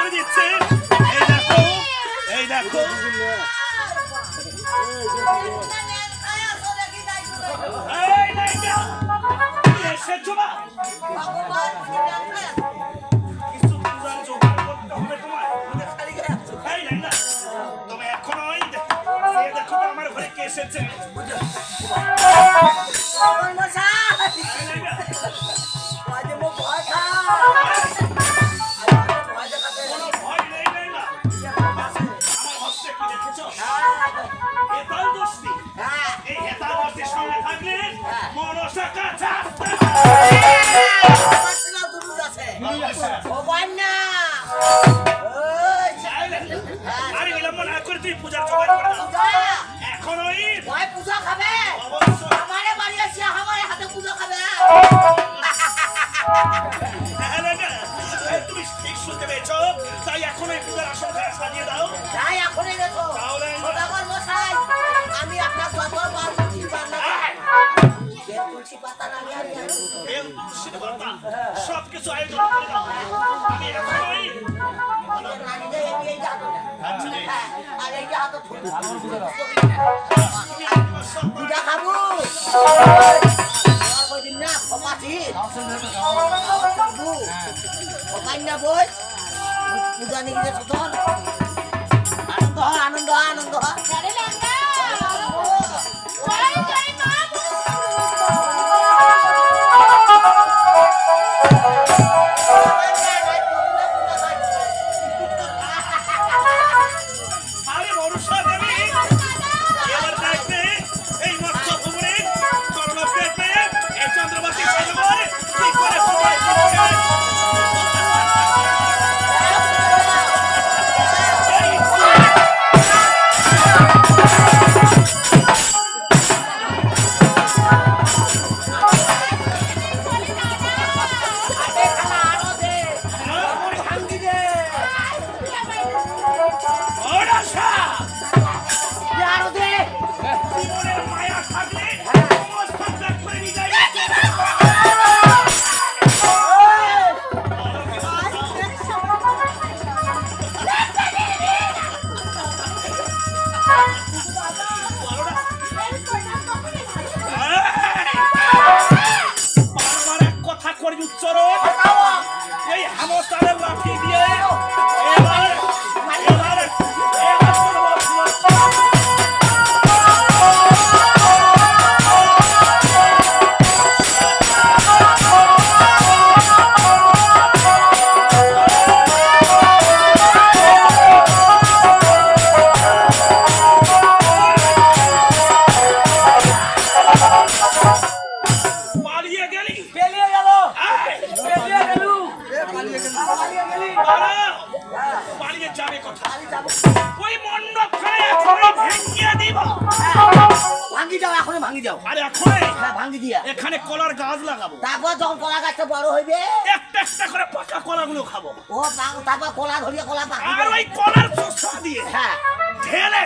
করে দিচ্ছে। এই দেখো, এই দেখো। এই নাইকা, তুমি এসেছো না? কিছু পূজার জোগাড় করতে হবে তোমার। এই নাইকা, তুমি এখনো এই দেখো তো আমার ঘরে কে এসেছে। পূজার জোগাড় করে এখন ওই পূজা খাবে আমারে বাড়ি আসে আমার হাতে পূজা খাবে। তুমি ঠিক শুনতে পেয়েছো, তাই এখন এই পূজার আসন সাজিয়ে দাও। তাই এখনই দেখো সদাগর মশাই, আমি আপনার যতবার তুলসী পাতা সবকিছু আয়োজন করে দাও। আমি এখনই পূজা খাবো না ক্ষমাছি বই পূজা নিয়ে গেছে তোর আনন্দ হয় আনন্দ হয় আনন্দ হয়। এখানে কলার গাছ লাগাবো, তারপর যখন কলা গাছটা বড় হইবে একটা একটা করে পাকা কলাগুলো খাবো। ও তারপর কলা ধরিয়ে কলা পাকা আর ওই কলার চোষা দিয়ে হ্যাঁ ঢেলে